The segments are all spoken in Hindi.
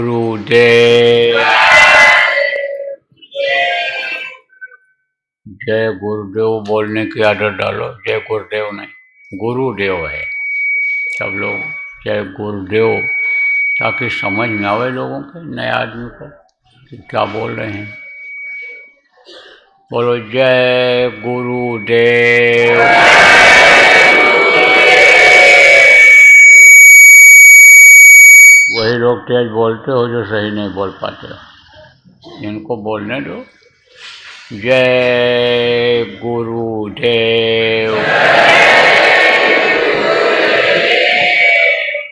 गुरुदेव जय गुरुदेव बोलने की आदत डालो। जय गुरुदेव नहीं, गुरुदेव है। सब लोग जय गुरुदेव, ताकि समझ में आवे लोगों के, नए आदमी को कि क्या बोल रहे हैं। बोलो जय गुरुदेव। वही लोग तेज बोलते हो जो सही नहीं बोल पाते हो, इनको बोलने दो। जय गुरुदेव।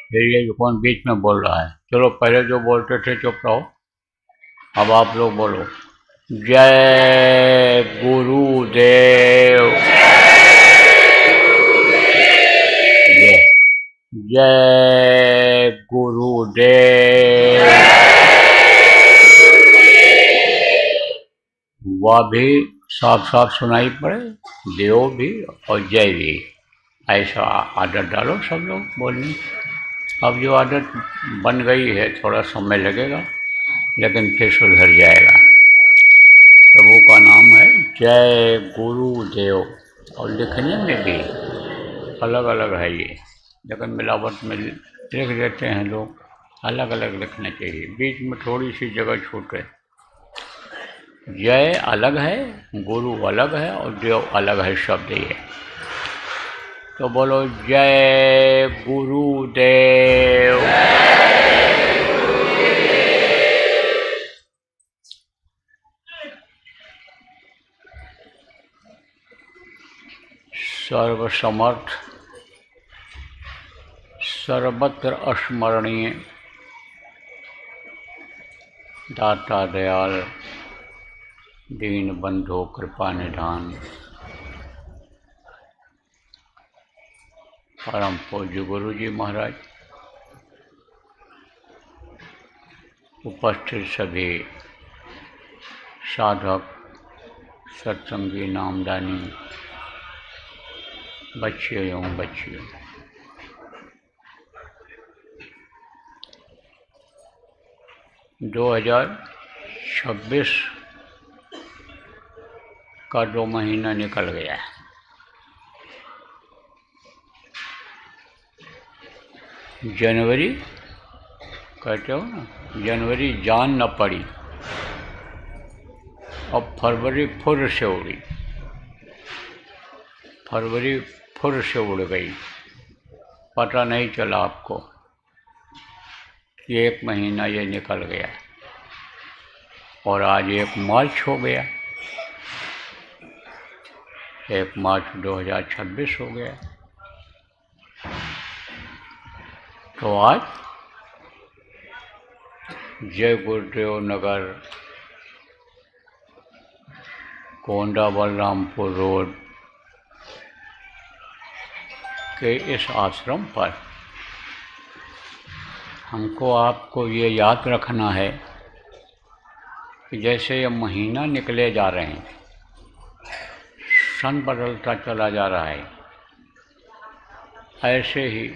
फिर ये कौन बीच में बोल रहा है? चलो पहले जो बोलते थे चुप रहो, अब आप लोग बोलो जय गुरुदेव। जय गुरुदेव। वह भी साफ साफ सुनाई पड़े, देव भी और जय भी। ऐसा आदत डालो सब लोग बोलने। अब जो आदत बन गई है थोड़ा समय लगेगा, लेकिन फिर सुधर जाएगा। प्रभु का नाम है जय गुरुदेव, और लिखने में भी अलग अलग है ये, लेकिन मिलावट में लिख देते हैं लोग। अलग अलग लिखना चाहिए, बीच में थोड़ी सी जगह छूटे। जय अलग है, गुरु अलग है, और देव अलग है शब्द ये। तो बोलो जय गुरुदेव। सर्वसमर्थ, सर्वत्र अस्मरणीय, दाता दयाल, दीन बंधु कृपा निधान, परम पूज्य गुरु जी महाराज, उपस्थित सभी साधक, सत्संगी, नामदानी, बच्चे एवं बच्चियों, दो 2026 का 2 महीना निकल गया है। जनवरी कहते हो ना, जनवरी जान न पड़ी, अब फरवरी फुर से उड़ी, फरवरी फुर से उड़ गई। पता नहीं चला आपको कि 1 महीना ये निकल गया, और आज 1 मार्च हो गया। 1 मार्च 2026 हो गया। तो आज जय गुरुदेव नगर, कोंडा बलरामपुर रोड के इस आश्रम पर हमको आपको ये याद रखना है कि जैसे ये महीना निकले जा रहे हैं, सन बदलता चला जा रहा है, ऐसे ही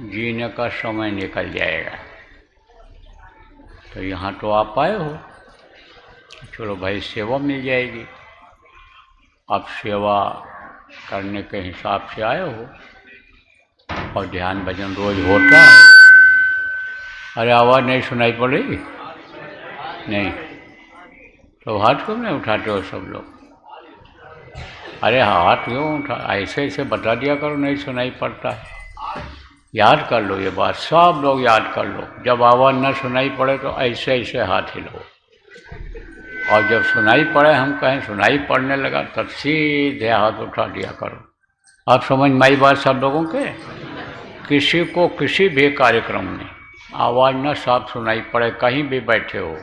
जीने का समय निकल जाएगा। तो यहाँ तो आप आए हो, चलो भाई सेवा मिल जाएगी। आप सेवा करने के हिसाब से आए हो, और ध्यान भजन रोज होता है। अरे आवाज़ नहीं सुनाई पड़ रही? नहीं तो हाथ क्यों नहीं उठाते हो सब लोग? अरे हाथ क्यों उठा, ऐसे ऐसे बता दिया करो, नहीं सुनाई पड़ता है। याद कर लो ये बात, सब लोग याद कर लो। जब आवाज़ न सुनाई पड़े तो ऐसे ऐसे हाथ हिलो, और जब सुनाई पड़े, हम कहें सुनाई पड़ने लगा, तब सीधे हाथ उठा दिया करो। आप समझ में आई बात सब लोगों के? किसी को किसी भी कार्यक्रम में आवाज़ न साफ सुनाई पड़े, कहीं भी बैठे हो,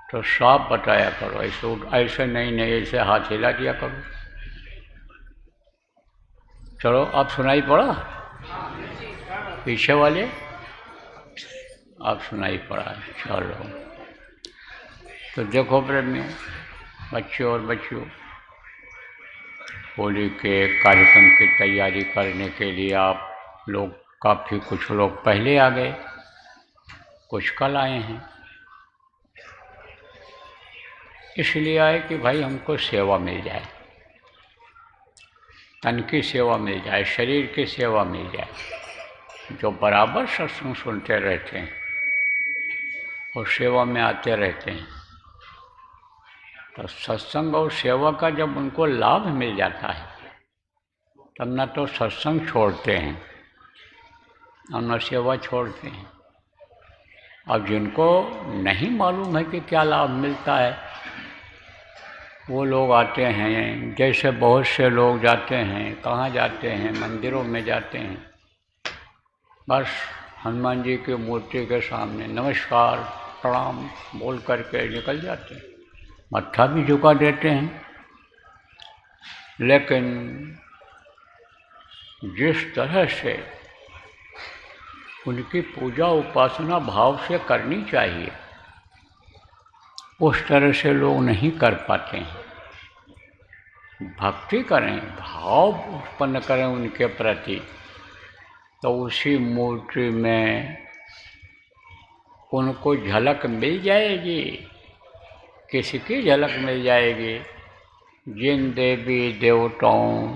तो साफ बताया करो। ऐसे ऐसे नहीं ऐसे हाथ हिला दिया करो। चलो अब सुनाई पड़ा पीछे वाले? अब सुनाई पड़ा है। चलो तो देखो प्रेमियों, बच्चों और बच्चियों, होली के कार्यक्रम की तैयारी करने के लिए आप लोग काफ़ी, कुछ लोग पहले आ गए, कुछ कल आए हैं, इसलिए आए कि भाई हमको सेवा मिल जाए, तन की सेवा मिल जाए, शरीर की सेवा मिल जाए। जो बराबर सत्संग सुनते रहते हैं और सेवा में आते रहते हैं, तो सत्संग और सेवा का जब उनको लाभ मिल जाता है तब न तो सत्संग छोड़ते हैं और न सेवा छोड़ते हैं। अब जिनको नहीं मालूम है कि क्या लाभ मिलता है, वो लोग आते हैं, जैसे बहुत से लोग जाते हैं, कहाँ जाते हैं, मंदिरों में जाते हैं, बस हनुमान जी की मूर्ति के सामने नमस्कार प्रणाम बोल करके निकल जाते हैं, मत्था भी झुका देते हैं। लेकिन जिस तरह से उनकी पूजा उपासना भाव से करनी चाहिए, उस तरह से लोग नहीं कर पाते हैं। भक्ति करें, भाव उत्पन्न करें उनके प्रति, तो उसी मूर्ति में उनको झलक मिल जाएगी। किसकी झलक मिल जाएगी? जिन देवी देवताओं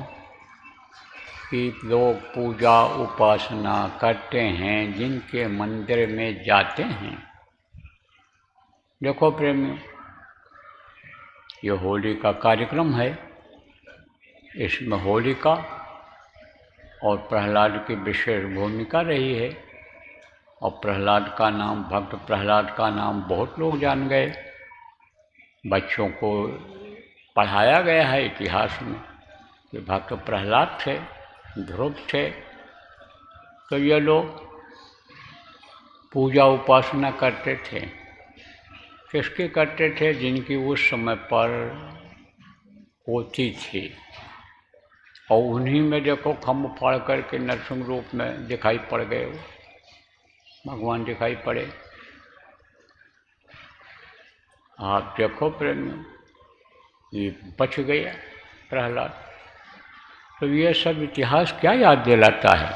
की लोग पूजा उपासना करते हैं, जिनके मंदिर में जाते हैं। देखो प्रेमियों, ये होली का कार्यक्रम है, इसमें होलिका और प्रहलाद की विशेष भूमिका रही है। और प्रहलाद का नाम, भक्त प्रहलाद का नाम बहुत लोग जान गए, बच्चों को पढ़ाया गया है इतिहास में कि भक्त प्रहलाद थे, ध्रुव थे। तो ये लोग पूजा उपासना करते थे। किसकी करते थे? जिनकी उस समय पर होती थी। और उन्हीं में देखो खम्भ फाड़ करके नरसिंह रूप में दिखाई पड़ गए, वो भगवान दिखाई पड़े। आप देखो प्रेम, ये बच गया प्रहलाद। तो ये सब इतिहास क्या याद दिलाता है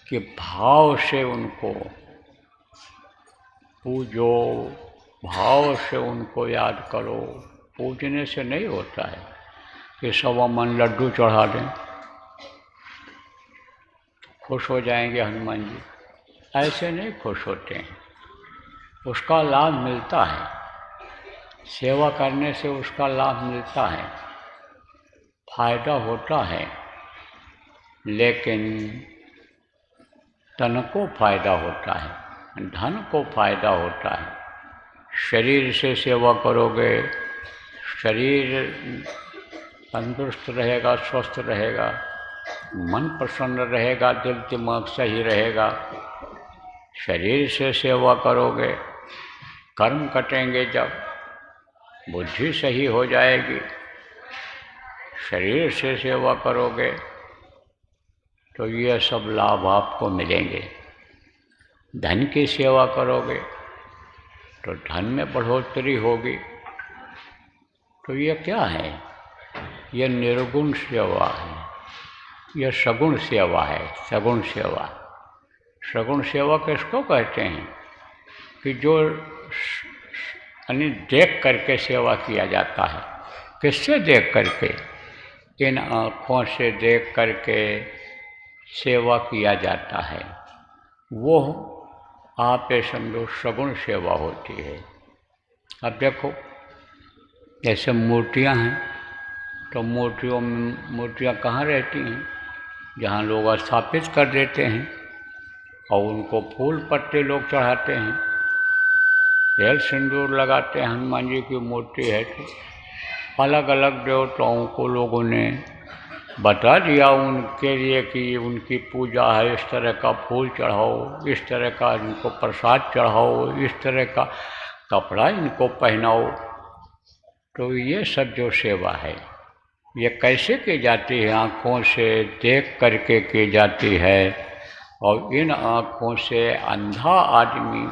कि भाव से उनको पूजो, भाव से उनको याद करो। पूजने से नहीं होता है कि 1.25 मन लड्डू चढ़ा दें, खुश हो जाएंगे हनुमान जी, ऐसे नहीं खुश होते हैं। उसका लाभ मिलता है, सेवा करने से उसका लाभ मिलता है, फायदा होता है, लेकिन तन को फायदा होता है, धन को फायदा होता है। शरीर से सेवा करोगे, शरीर तंदुरुस्त रहेगा, स्वस्थ रहेगा, मन प्रसन्न रहेगा, दिल दिमाग सही रहेगा। शरीर से सेवा करोगे, कर्म कटेंगे, जब बुद्धि सही हो जाएगी। शरीर से सेवा करोगे तो ये सब लाभ आपको मिलेंगे। धन की सेवा करोगे तो धन में बढ़ोतरी होगी। तो ये क्या है? ये निर्गुण सेवा है, यह सगुण सेवा है। सगुण सेवा, सगुण सेवा किसको कहते हैं? कि जो यानी देख करके सेवा किया जाता है। किससे देख करके? इन आँखों से देख करके सेवा किया जाता है, वो आप समझो सगुण सेवा होती है। अब देखो, जैसे मूर्तियाँ हैं, तो मूर्तियाँ कहाँ रहती हैं? जहाँ लोग स्थापित कर देते हैं और उनको फूल पत्ते लोग चढ़ाते हैं, तेल सिंदूर लगाते हैं। हनुमान जी की मूर्ति है तो अलग अलग देवताओं को लोगों ने बता दिया उनके लिए कि उनकी पूजा है, इस तरह का फूल चढ़ाओ, इस तरह का इनको प्रसाद चढ़ाओ, इस तरह का कपड़ा इनको पहनाओ। तो ये सब जो सेवा है, ये कैसे की जाती है? आँखों से देख करके की जाती है। और इन आँखों से अंधा आदमी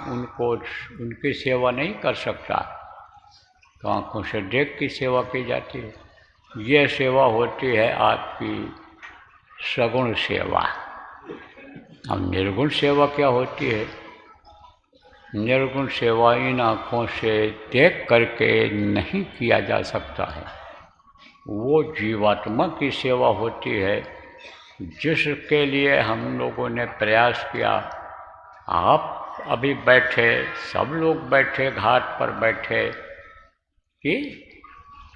उनकी सेवा नहीं कर सकता, तो आँखों से देख की सेवा की जाती है। ये सेवा होती है आपकी सगुण सेवा। अब निर्गुण सेवा क्या होती है? निर्गुण सेवा इन आँखों से देख करके नहीं किया जा सकता है। वो जीवात्मा की सेवा होती है जिसके लिए हम लोगों ने प्रयास किया। आप अभी बैठे, सब लोग बैठे, घाट पर बैठे, कि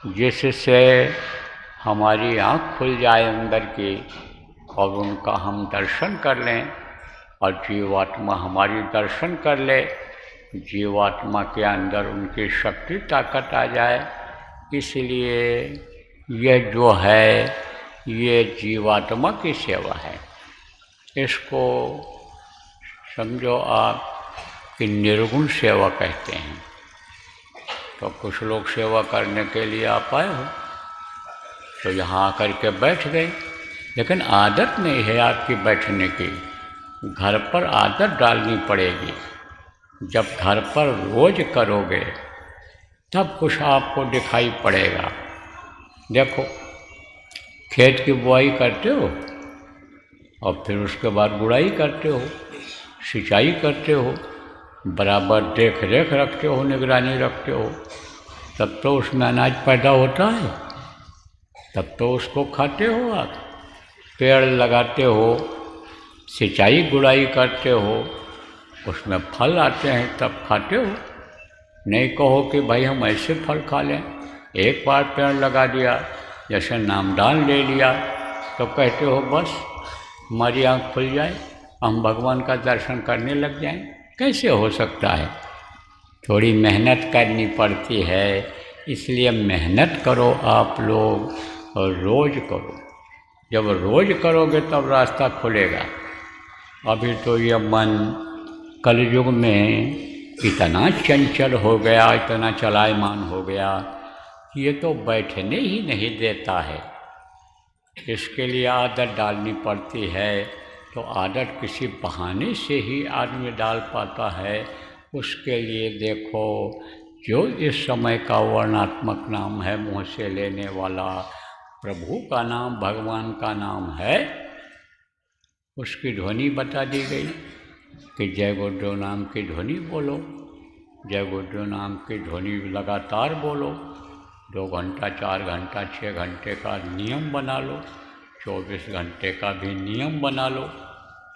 जिससे हमारी आँख खुल जाए अंदर की और उनका हम दर्शन कर लें और जीवात्मा हमारी दर्शन कर ले, जीवात्मा के अंदर उनकी शक्ति ताकत आ जाए। इसलिए यह जो है ये जीवात्मा की सेवा है। इसको समझो आप कि निर्गुण सेवा कहते हैं। तो कुछ लोग सेवा करने के लिए आप आए हो तो यहाँ आकर के बैठ गए, लेकिन आदत नहीं है आपकी बैठने की। घर पर आदत डालनी पड़ेगी। जब घर पर रोज करोगे तब कुछ आपको दिखाई पड़ेगा। देखो, खेत की बुआई करते हो और फिर उसके बाद गुड़ाई करते हो, सिंचाई करते हो, बराबर देख रेख रखते हो, निगरानी रखते हो, तब तो उसमें अनाज पैदा होता है, तब तो उसको खाते हो आप। पेड़ लगाते हो, सिंचाई गुड़ाई करते हो, उसमें फल आते हैं तब खाते हो। नहीं कहो कि भाई हम ऐसे फल खा लें। एक बार पेड़ लगा दिया, जैसे नामदान ले लिया, तो कहते हो बस हमारी आँख खुल जाए, हम भगवान का दर्शन करने लग जाएं। कैसे हो सकता है? थोड़ी मेहनत करनी पड़ती है। इसलिए मेहनत करो आप लोग और रोज़ करो। जब रोज़ करोगे तब रास्ता खुलेगा। अभी तो ये मन कलयुग में इतना चंचल हो गया, इतना चलायमान हो गया कि ये तो बैठने ही नहीं देता है। इसके लिए आदत डालनी पड़ती है। तो आदत किसी बहाने से ही आदमी डाल पाता है। उसके लिए देखो, जो इस समय का वर्णात्मक नाम है, मुँह से लेने वाला प्रभु का नाम, भगवान का नाम है, उसकी ध्वनि बता दी गई कि जय गुरुदेव नाम की ध्वनि बोलो। जय गुरुदेव नाम की ध्वनि लगातार बोलो। 2 घंटा, 4 घंटा, 6 घंटे का नियम बना लो, 24 घंटे का भी नियम बना लो,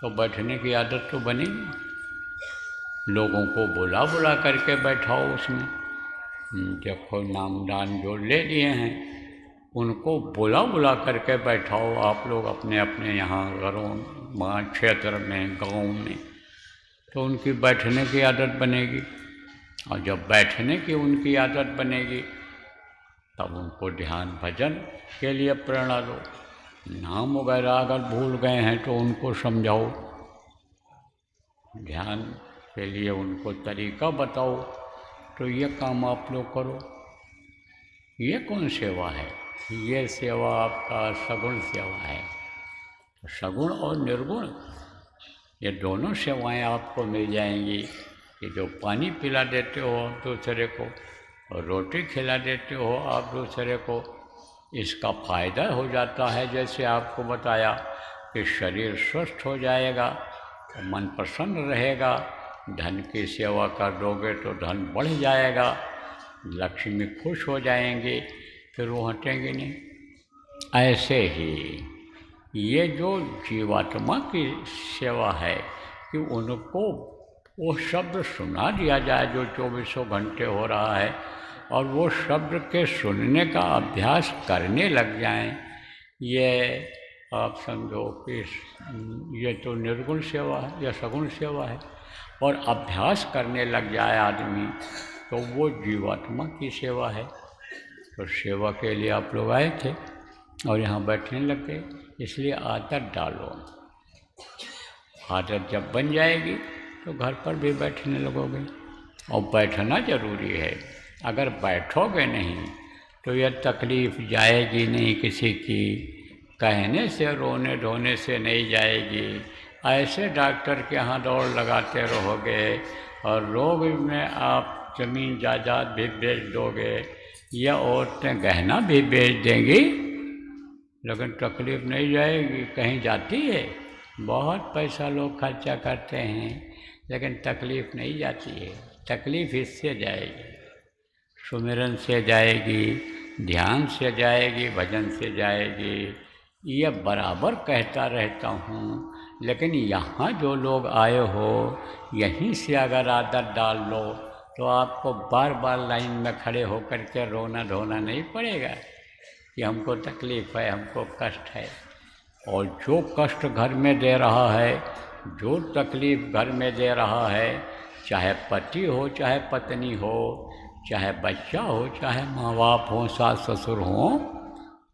तो बैठने की आदत तो बनेगी। लोगों को बुला बुला करके बैठाओ उसमें। देखो, नामदान जो ले लिए हैं उनको बुला बुला करके बैठाओ आप लोग अपने अपने यहाँ घरों, वहाँ क्षेत्र में, गाँव में, तो उनकी बैठने की आदत बनेगी। और जब बैठने की उनकी आदत बनेगी तब उनको ध्यान भजन के लिए प्रेरणा दो। नाम वगैरह अगर भूल गए हैं तो उनको समझाओ, ध्यान के लिए उनको तरीका बताओ। तो ये काम आप लोग करो। ये कौन सेवा है? ये सेवा आपका सगुण सेवा है। तो सगुण और निर्गुण ये दोनों सेवाएं आपको मिल जाएंगी। कि जो पानी पिला देते हो आप दूसरे को और रोटी खिला देते हो आप दूसरे को, इसका फ़ायदा हो जाता है। जैसे आपको बताया कि शरीर स्वस्थ हो जाएगा, मन प्रसन्न रहेगा। धन की सेवा कर दोगे तो धन बढ़ जाएगा, लक्ष्मी खुश हो जाएंगे, फिर वो हटेंगे नहीं। ऐसे ही ये जो जीवात्मा की सेवा है कि उनको वो शब्द सुना दिया जाए जो 24 घंटे हो रहा है, और वो शब्द के सुनने का अभ्यास करने लग जाएं। ये आप समझो कि ये तो निर्गुण सेवा है या सगुण सेवा है। और अभ्यास करने लग जाए आदमी तो वो जीवात्मा की सेवा है। तो सेवा के लिए आप लोग आए थे और यहाँ बैठने लग गए। इसलिए आदत डालो। आदत जब बन जाएगी तो घर पर भी बैठने लगोगे। और बैठना ज़रूरी है। अगर बैठोगे नहीं तो यह तकलीफ़ जाएगी नहीं किसी की। कहने से, रोने धोने से नहीं जाएगी। ऐसे डॉक्टर के यहाँ दौड़ लगाते रहोगे और रोग में आप ज़मीन जायदाद भी बेच दोगे या औरतें गहना भी बेच देंगी, लेकिन तकलीफ़ नहीं जाएगी। कहीं जाती है? बहुत पैसा लोग खर्चा करते हैं लेकिन तकलीफ़ नहीं जाती है। तकलीफ़ इससे जाएगी, सुमिरन से जाएगी, ध्यान से जाएगी, भजन से जाएगी। ये बराबर कहता रहता हूँ, लेकिन यहाँ जो लोग आए हो, यहीं से अगर आदत डाल लो तो आपको बार बार लाइन में खड़े होकर के रोना धोना नहीं पड़ेगा कि हमको तकलीफ़ है, हमको कष्ट है। और जो कष्ट घर में दे रहा है, जो तकलीफ़ घर में दे रहा है, चाहे पति हो, चाहे पत्नी हो, चाहे बच्चा हो, चाहे माँ बाप हो, सास ससुर हो,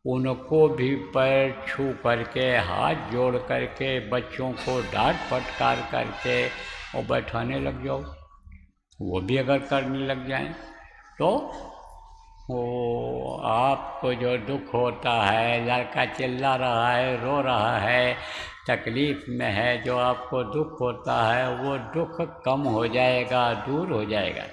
उनको भी पैर छू करके, हाथ जोड़ करके, बच्चों को डांट फटकार करके और बैठाने लग जाओ। वो भी अगर करने लग जाएं तो वो आपको जो दुख होता है, लड़का चिल्ला रहा है, रो रहा है, तकलीफ़ में है, जो आपको दुख होता है वो दुख कम हो जाएगा, दूर हो जाएगा,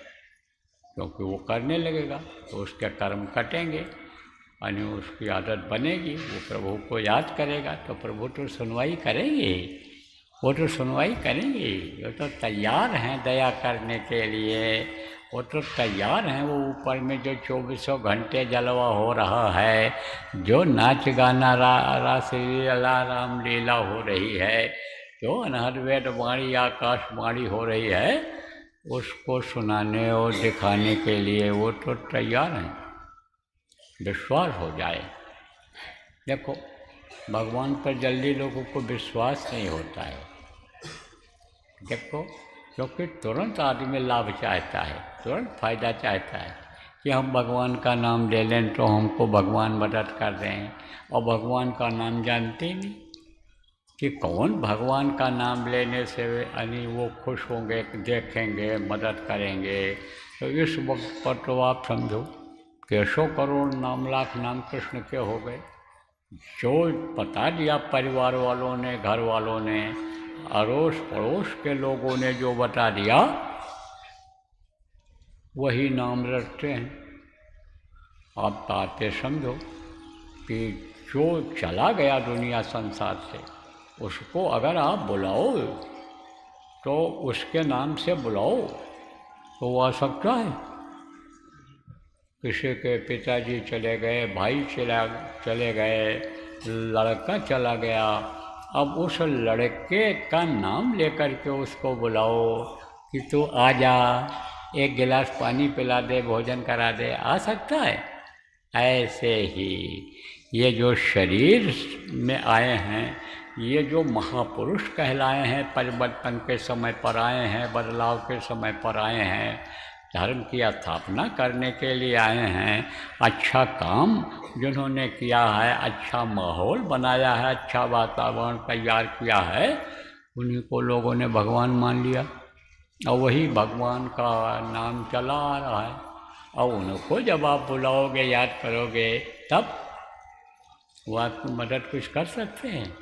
क्योंकि वो करने लगेगा तो उसके कर्म कटेंगे, यानी उसकी आदत बनेगी, वो प्रभु को याद करेगा तो प्रभु तो सुनवाई करेंगे, वो तो सुनवाई करेंगे। वो तो तैयार हैं दया करने के लिए, वो तो तैयार हैं। वो ऊपर में जो 24 घंटे जलवा हो रहा है, जो नाच गाना रास लीला राम लीला हो रही है, जो अनहद वेद वाणी आकाशवाणी हो रही है, उसको सुनाने और दिखाने के लिए वो तो तैयार हैं। विश्वास हो जाए। देखो, भगवान पर जल्दी लोगों को विश्वास नहीं होता है। देखो, क्योंकि तुरंत आदमी लाभ चाहता है, तुरंत फायदा चाहता है कि हम भगवान का नाम ले लें तो हमको भगवान मदद कर रहे हैं, और भगवान का नाम जानते ही नहीं कि कौन भगवान का नाम लेने से यानी वो खुश होंगे, देखेंगे, मदद करेंगे। तो इस वक्त पर तो आप समझो कि 100 करोड़ नाम लाख नाम कृष्ण के हो गए। जो बता दिया परिवार वालों ने, घर वालों ने, अड़ोस पड़ोस के लोगों ने जो बता दिया, वही नाम रटते हैं। आप बातें समझो कि जो चला गया दुनिया संसार से, उसको अगर आप बुलाओ तो उसके नाम से बुलाओ तो वो आ सकता है। किसी के पिताजी चले गए, भाई चले गए, लड़का चला गया, अब उस लड़के का नाम लेकर के उसको बुलाओ कि तू आ जा, एक गिलास पानी पिला दे, भोजन करा दे, आ सकता है? ऐसे ही ये जो शरीर में आए हैं, ये जो महापुरुष कहलाए हैं, परिवर्तन के समय पर आए हैं, बदलाव के समय पर आए हैं, धर्म की स्थापना करने के लिए आए हैं, अच्छा काम जिन्होंने किया है, अच्छा माहौल बनाया है, अच्छा वातावरण तैयार किया है, उन्हीं को लोगों ने भगवान मान लिया और वही भगवान का नाम चला आ रहा है। और उनको जब आप बुलाओगे, याद करोगे, तब वो आपकी मदद कुछ कर सकते हैं?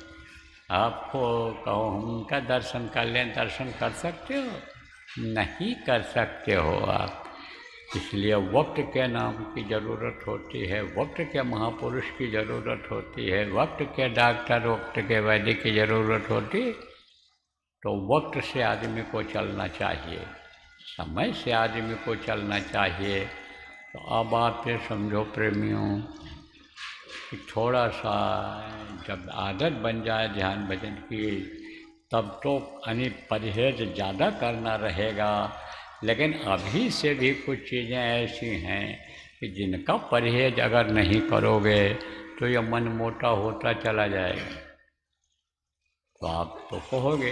आपको कहो हम उनका दर्शन कर लें, दर्शन कर सकते हो? नहीं कर सकते हो आप। इसलिए वक्त के नाम की ज़रूरत होती है, वक्त के महापुरुष की ज़रूरत होती है, वक्त के डॉक्टर, वक्त के वैद्य की ज़रूरत होती है। तो वक्त से आदमी को चलना चाहिए, समय से आदमी को चलना चाहिए। तो अब आप ये समझो प्रेमियों कि थोड़ा सा जब आदत बन जाए ध्यान भजन की, तब तो यानी परहेज ज़्यादा करना रहेगा। लेकिन अभी से भी कुछ चीज़ें ऐसी हैं कि जिनका परहेज अगर नहीं करोगे तो ये मन मोटा होता चला जाएगा। तो आप तो कहोगे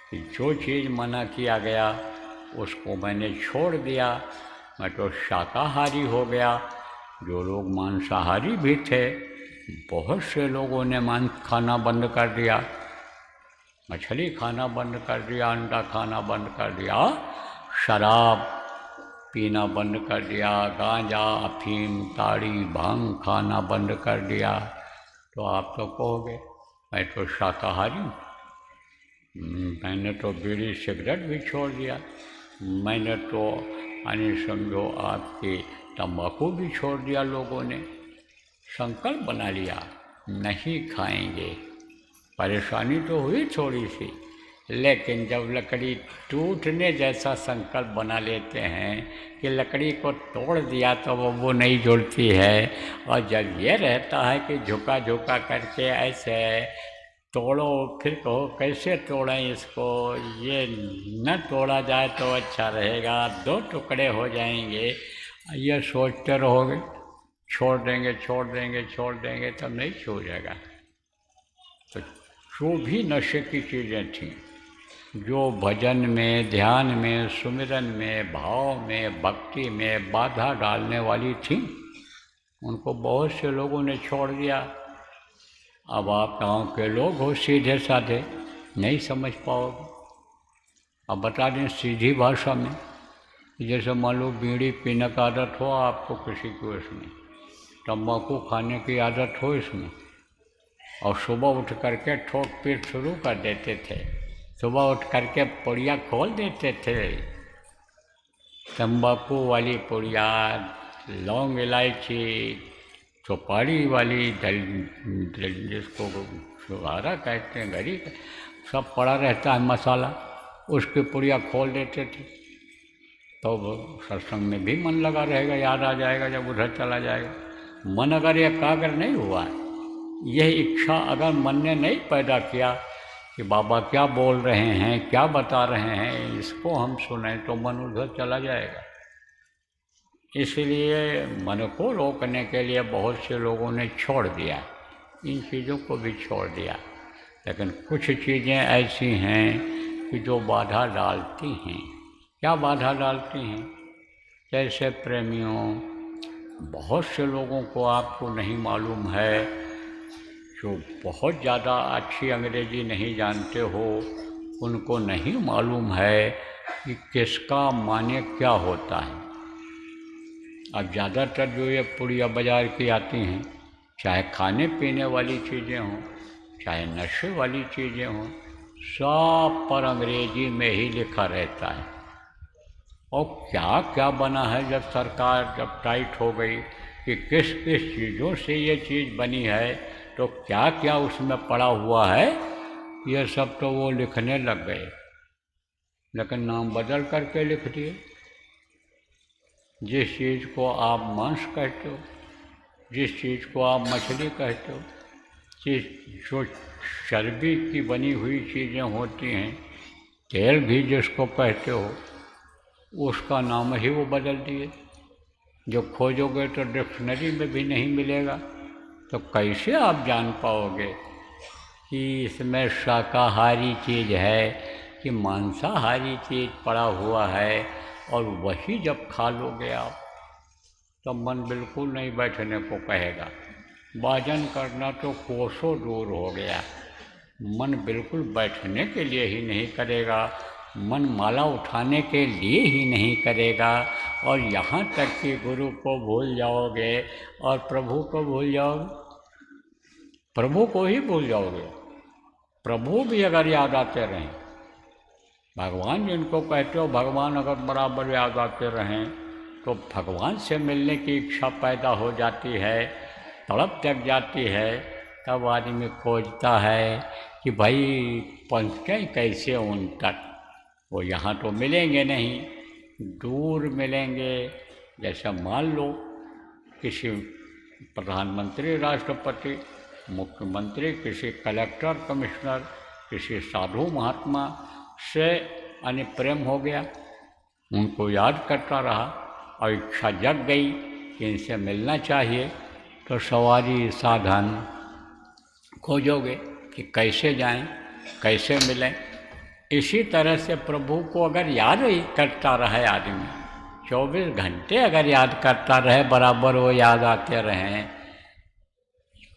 कि जो चीज़ मना किया गया उसको मैंने छोड़ दिया, मैं तो शाकाहारी हो गया। जो लोग मांसाहारी भी थे, बहुत से लोगों ने मांस खाना बंद कर दिया, मछली खाना बंद कर दिया, अंडा खाना बंद कर दिया, शराब पीना बंद कर दिया, गांजा, अफीम, ताड़ी, भांग खाना बंद कर दिया। तो आप तो कहोगे मैं तो शाकाहारी हूँ, मैंने तो बीड़ी सिगरेट भी छोड़ दिया, मैंने तो यानी समझो आपकी तंबाकू भी छोड़ दिया। लोगों ने संकल्प बना लिया नहीं खाएंगे। परेशानी तो हुई थोड़ी सी, लेकिन जब लकड़ी टूटने जैसा संकल्प बना लेते हैं कि लकड़ी को तोड़ दिया तो वो नहीं जुड़ती है, और जब ये रहता है कि झुका झुका करके ऐसे तोड़ो, फिर कहो कैसे तोड़ें इसको, ये न तोड़ा जाए तो अच्छा रहेगा, दो टुकड़े हो जाएंगे, ये सोचते रहोगे, छोड़ देंगे छोड़ देंगे छोड़ देंगे, तब नहीं छूटेगा। तो जो भी नशे की चीज़ें थीं, जो भजन में, ध्यान में, सुमिरन में, भाव में, भक्ति में बाधा डालने वाली थी, उनको बहुत से लोगों ने छोड़ दिया। अब आप गाँव के लोग हो, सीधे साधे, नहीं समझ पाओगे। अब बता दें सीधी भाषा में, जैसे मान लो बीड़ी पीने का आदत हो आपको किसी को, इसमें तम्बाकू खाने की आदत हो इसमें, और सुबह उठ करके ठोक पीट शुरू कर देते थे, सुबह उठ करके पुड़िया खोल देते थे, तम्बाकू वाली पुड़िया, लौंग इलायची, सुपारी वाली, जिसको छुहारा कहते हैं, घड़ी, सब पड़ा रहता है मसाला, उसकी पुड़िया खोल देते थे। तो सत्संग में भी मन लगा रहेगा, याद आ जाएगा जब उधर चला जाएगा। मन अगर एकाग्र नहीं हुआ, यह इच्छा अगर मन ने नहीं पैदा किया कि बाबा क्या बोल रहे हैं, क्या बता रहे हैं, इसको हम सुने, तो मन उधर चला जाएगा। इसलिए मन को रोकने के लिए बहुत से लोगों ने छोड़ दिया, इन चीज़ों को भी छोड़ दिया। लेकिन कुछ चीज़ें ऐसी हैं कि जो बाधा डालती हैं। क्या बाधा डालती हैं? जैसे प्रेमियों, बहुत से लोगों को आपको नहीं मालूम है, जो बहुत ज़्यादा अच्छी अंग्रेजी नहीं जानते हो, उनको नहीं मालूम है कि किसका माने क्या होता है। अब ज़्यादातर जो ये पुड़िया बाज़ार की आती हैं, चाहे खाने पीने वाली चीज़ें हों, चाहे नशे वाली चीज़ें हों, सब पर अंग्रेजी में ही लिखा रहता है। और क्या क्या बना है, जब सरकार जब टाइट हो गई कि किस किस चीज़ों से ये चीज़ बनी है, तो क्या क्या उसमें पड़ा हुआ है, ये सब तो वो लिखने लग गए। लेकिन नाम बदल करके लिख दिए। जिस चीज़ को आप मांस कहते हो, जिस चीज़ को आप मछली कहते हो, जो चर्बी की बनी हुई चीज़ें होती हैं, तेल भी जिसको कहते हो, उसका नाम ही वो बदल दिए। जो खोजोगे तो डिक्शनरी में भी नहीं मिलेगा। तो कैसे आप जान पाओगे कि इसमें शाकाहारी चीज़ है कि मांसाहारी चीज़ पड़ा हुआ है, और वही जब खा लोगे आप, तो मन बिल्कुल नहीं बैठने को कहेगा। भोजन करना तो कोसों दूर हो गया, मन बिल्कुल बैठने के लिए ही नहीं करेगा, मन माला उठाने के लिए ही नहीं करेगा, और यहाँ तक कि गुरु को भूल जाओगे और प्रभु को भूल जाओगे, प्रभु को ही भूल जाओगे। प्रभु भी अगर याद आते रहें, भगवान जिनको कहते हो, भगवान अगर बराबर याद आते रहें, तो भगवान से मिलने की इच्छा पैदा हो जाती है, तड़प जग जाती है। तब आदमी खोजता है कि भाई पहुँचें कैसे उन तक। वो यहाँ तो मिलेंगे नहीं, दूर मिलेंगे। जैसे मान लो किसी प्रधानमंत्री, राष्ट्रपति, मुख्यमंत्री, किसी कलेक्टर, कमिश्नर, किसी साधु महात्मा से प्रेम हो गया, उनको याद करता रहा और इच्छा जग गई कि इनसे मिलना चाहिए, तो सवारी साधन खोजोगे कि कैसे जाएं, कैसे मिलें। इसी तरह से प्रभु को अगर याद ही करता रहे आदमी, 24 घंटे अगर याद करता रहे, बराबर वो याद आते रहें,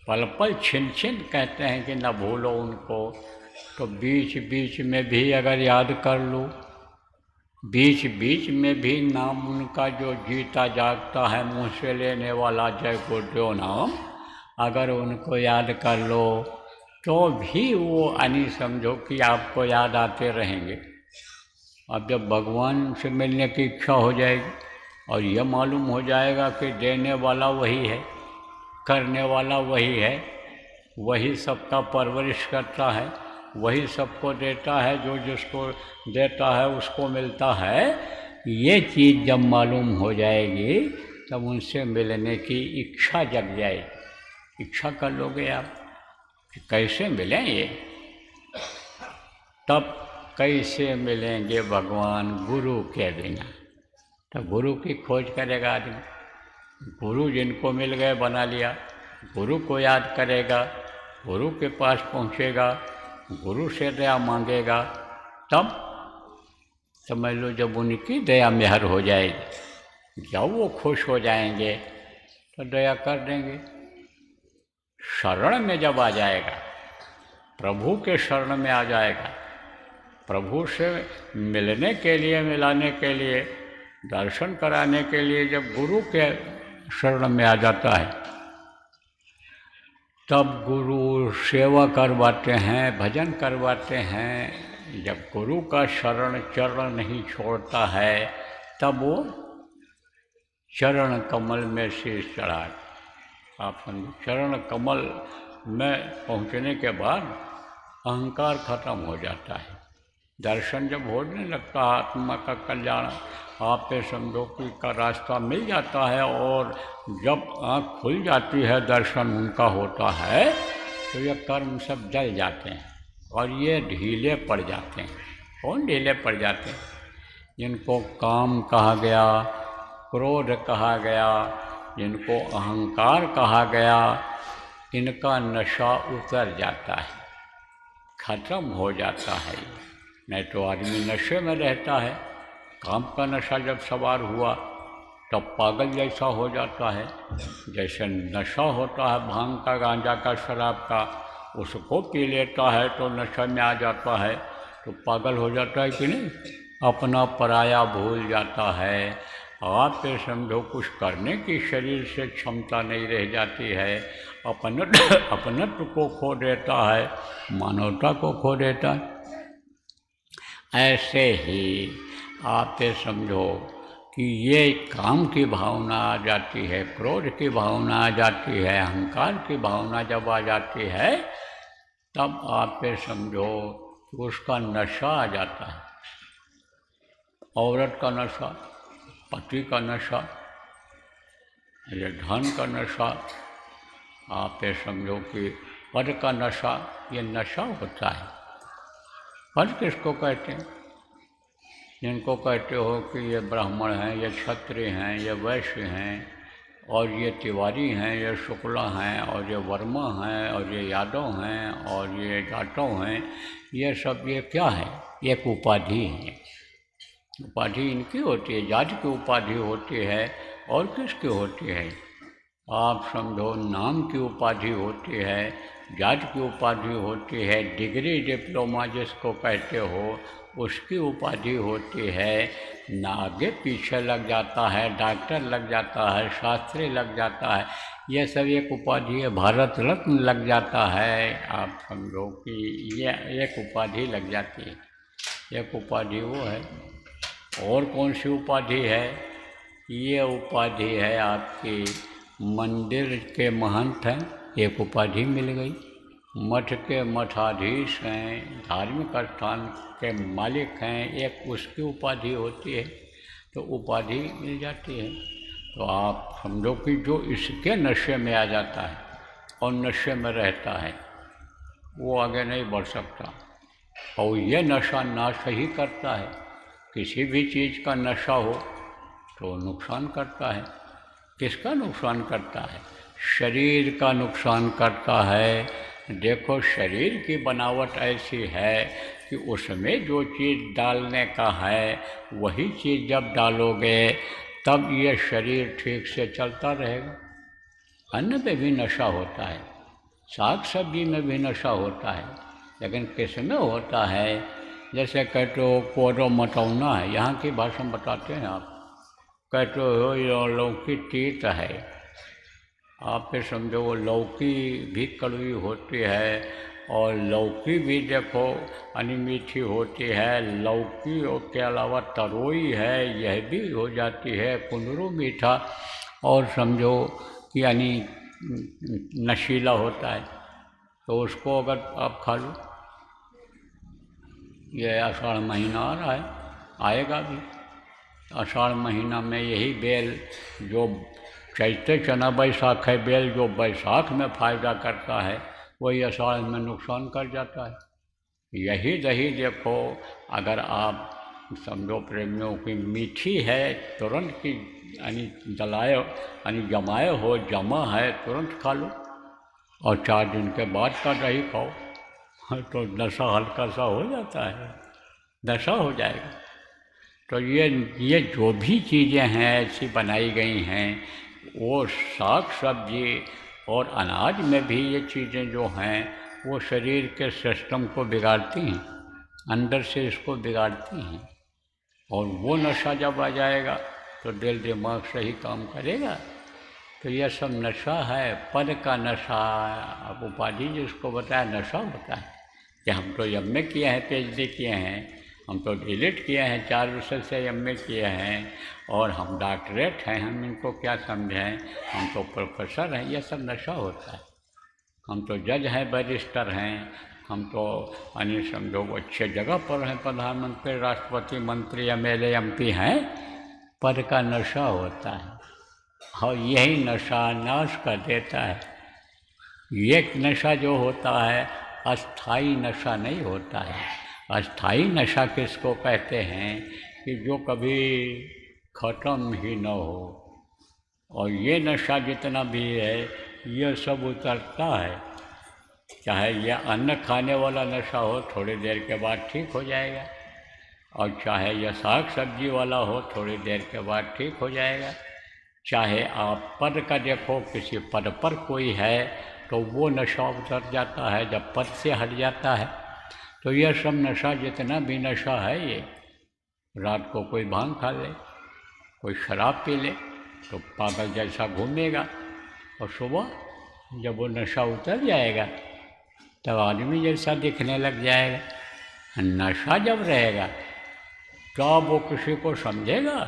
पल पल छिन छिन कहते हैं कि न भूलो उनको, तो बीच बीच में भी अगर याद कर लो, बीच बीच में भी नाम उनका जो जीता जागता है, मुँह से लेने वाला जय गुरुदेव नाम, अगर उनको याद कर लो, तो भी वो समझो कि आपको याद आते रहेंगे। अब जब भगवान से मिलने की इच्छा हो जाएगी और यह मालूम हो जाएगा कि देने वाला वही है, करने वाला वही है, वही सबका परवरिश करता है, वही सबको देता है, जो जिसको देता है उसको मिलता है। ये चीज़ जब मालूम हो जाएगी तब उनसे मिलने की इच्छा जग जाएगी। इच्छा कर लोगे आप कि कैसे मिलें ये, तब कैसे मिलेंगे भगवान गुरु के बिना। तो गुरु की खोज करेगा आदमी। गुरु जिनको मिल गए बना लिया, गुरु को याद करेगा, गुरु के पास पहुँचेगा, गुरु से दया मांगेगा, तब समझ लो जब उनकी दया मेहर हो जाएगी, जब वो खुश हो जाएंगे तो दया कर देंगे। शरण में जब आ जाएगा, प्रभु के शरण में आ जाएगा, प्रभु से मिलने के लिए, मिलाने के लिए, दर्शन कराने के लिए जब गुरु के शरण में आ जाता है, तब गुरु सेवा करवाते हैं, भजन करवाते हैं। जब गुरु का शरण चरण नहीं छोड़ता है, तब वो चरण कमल में शीश चढ़ा, आप समझो, चरण कमल में पहुंचने के बाद अहंकार खत्म हो जाता है। दर्शन जब होने लगता है, आत्मा का कल्याण आप पे समझो कि का रास्ता मिल जाता है, और जब आँख खुल जाती है, दर्शन उनका होता है, तो ये कर्म सब जल जाते हैं और ये ढीले पड़ जाते हैं। कौन ढीले पड़ जाते हैं? जिनको काम कहा गया, क्रोध कहा गया, जिनको अहंकार कहा गया, इनका नशा उतर जाता है, खत्म हो जाता है। नहीं तो आदमी नशे में रहता है। काम का नशा जब सवार हुआ तब पागल जैसा हो जाता है। जैसे नशा होता है भांग का, गांजा का, शराब का, उसको पी लेता है तो नशे में आ जाता है, तो पागल हो जाता है कि नहीं, अपना पराया भूल जाता है। आप ये समझो कुछ करने की शरीर से क्षमता नहीं रह जाती है, अपनत्व को खो देता है, मानवता को खो देता है। ऐसे ही आप ये समझो कि ये काम की भावना आ जाती है, क्रोध की भावना आ जाती है, अहंकार की भावना जब आ जाती है, तब आप ये समझो कि उसका नशा आ जाता है। औरत का नशा, पति का नशा, ये धन का नशा, आप ये समझो कि पद का नशा, ये नशा होता है। पद किसको कहते हैं? जिनको कहते हो कि ये ब्राह्मण हैं, ये क्षत्रिय हैं, ये वैश्य हैं, और ये तिवारी हैं, ये शुक्ला हैं, और ये वर्मा हैं, और ये यादव हैं, और ये जाटव हैं, ये सब ये क्या है? एक उपाधि है। उपाधि इनकी होती है, जाति की उपाधि होती है, और किसकी होती है? आप समझो नाम की उपाधि होती है, जाति की उपाधि होती है, डिग्री डिप्लोमा जिसको कहते हो उसकी उपाधि होती है। ना आगे पीछे लग जाता है, डॉक्टर लग जाता है, शास्त्री लग जाता है, ये सब एक उपाधि है। भारत रत्न लग जाता है। आप समझो कि ये एक उपाधि लग जाती है। एक उपाधि वो है। और कौन सी उपाधि है? ये उपाधि है आपकी मंदिर के महंत हैं, एक उपाधि मिल गई। मठ के मठाधीश हैं, धार्मिक स्थान के मालिक हैं, एक उसकी उपाधि होती है, तो उपाधि मिल जाती है। तो आप समझो कि जो इसके नशे में आ जाता है और नशे में रहता है, वो आगे नहीं बढ़ सकता। और ये नशा नाश ही करता है। किसी भी चीज़ का नशा हो तो नुकसान करता है। किसका नुकसान करता है? शरीर का नुकसान करता है। देखो शरीर की बनावट ऐसी है कि उसमें जो चीज़ डालने का है वही चीज़ जब डालोगे तब ये शरीर ठीक से चलता रहेगा। अन्न में भी नशा होता है, साग सब्जी में भी नशा होता है, लेकिन किस में होता है? जैसे कहते हो कोरो मटौना है, यहाँ की भाषा में बताते हैं आप, कहते हो ये लौकी तीत है। आप फिर समझो वो लौकी भी कड़वी होती है, और लौकी भी देखो यानी मीठी होती है। लौकी के अलावा तरोई है, यह भी हो जाती है, कुंदरू मीठा, और समझो कि यानी नशीला होता है। तो उसको अगर आप खा लो ये आषाढ़ महीना आ रहा है, आएगा भी। आषाढ़ महीना में यही बेल जो चैते चना बैसाख है, बेल जो बैसाख में फायदा करता है वही आषाढ़ में नुकसान कर जाता है। यही दही देखो, अगर आप समझो प्रेमियों की मीठी है, तुरंत की यानी जलाए यानी जमाए हो, जमा है, तुरंत खा लो, और 4 दिन के बाद का दही खाओ तो नशा हल्का सा हो जाता है, नशा हो जाएगा। तो ये जो भी चीज़ें हैं ऐसी बनाई गई हैं, वो साग सब्जी और अनाज में भी ये चीज़ें जो हैं वो शरीर के सिस्टम को बिगाड़ती हैं, अंदर से इसको बिगाड़ती हैं। और वो नशा जब आ जाएगा तो दिल दिमाग सही काम करेगा। तो यह सब नशा है, पद का नशा। अब उपाधि जिसको बताया नशा होता है कि हम तो एम.ए. किए हैं, PhD किए हैं, हम तो डिलीट किए हैं, 4 विषय से एम.ए. किए हैं, और हम डॉक्टरेट हैं, हम इनको क्या समझें, हम तो प्रोफेसर हैं। यह सब नशा होता है। हम तो जज हैं, बैरिस्टर हैं, हम तो यानी समझो अच्छे जगह पर हैं, प्रधानमंत्री, राष्ट्रपति, मंत्री, MLA, MP हैं। पद का नशा होता है और यही नशा नाश कर देता है। ये नशा जो होता है अस्थाई नशा नहीं होता है। अस्थाई नशा किसको कहते हैं कि जो कभी ख़त्म ही न हो। और ये नशा जितना भी है ये सब उतरता है। चाहे यह अन्न खाने वाला नशा हो, थोड़ी देर के बाद ठीक हो जाएगा, और चाहे यह साग सब्जी वाला हो, थोड़ी देर के बाद ठीक हो जाएगा। चाहे आप पद का देखो, किसी पद पर कोई है तो वो नशा उतर जाता है जब पद से हट जाता है। तो यह सब नशा, जितना भी नशा है, ये रात को कोई भांग खा ले, कोई शराब पी ले तो पागल जैसा घूमेगा, और सुबह जब वो नशा उतर जाएगा तब आदमी जैसा दिखने लग जाएगा। नशा जब रहेगा तो वो किसी को समझेगा,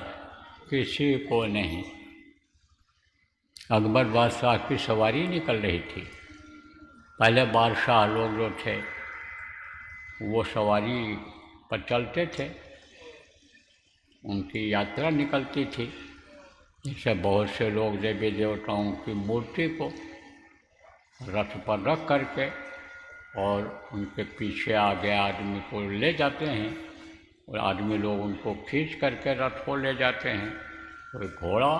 किसी को नहीं। अकबर बादशाह की सवारी निकल रही थी। पहले बादशाह लोग जो थे वो सवारी पर चलते थे, उनकी यात्रा निकलती थी। जैसे बहुत से लोग देवी देवताओं की मूर्ति को रथ पर रख करके और उनके पीछे आगे आदमी को ले जाते हैं, और आदमी लोग उनको खींच करके रथ को ले जाते हैं, कोई घोड़ा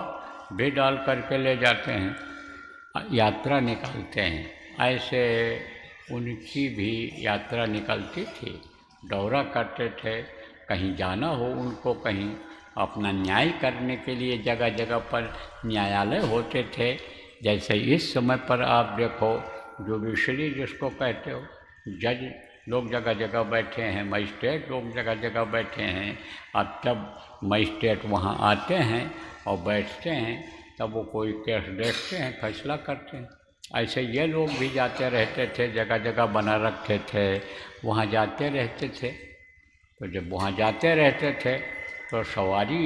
भी डाल करके ले जाते हैं, यात्रा निकालते हैं। ऐसे उनकी भी यात्रा निकलती थी, दौरा करते थे। कहीं जाना हो उनको, कहीं अपना न्याय करने के लिए जगह जगह पर न्यायालय होते थे। जैसे इस समय पर आप देखो जुडिशरी जिसको कहते हो, जज लोग जगह जगह बैठे हैं, मजिस्ट्रेट लोग जगह जगह बैठे हैं। अब तब मजिस्ट्रेट वहाँ आते हैं और बैठते हैं, तब वो कोई केस देखते हैं, फैसला करते हैं। ऐसे ये लोग भी जाते रहते थे, जगह जगह बना रखे थे, वहाँ जाते रहते थे। तो जब वहाँ जाते रहते थे तो सवारी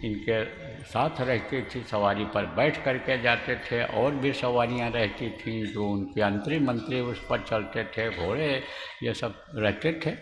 इनके साथ रहती थी, सवारी पर बैठ करके जाते थे। और भी सवारियाँ रहती थीं जो उनके अंतरिम मंत्री उस पर चलते थे, घोड़े ये सब रहते थे।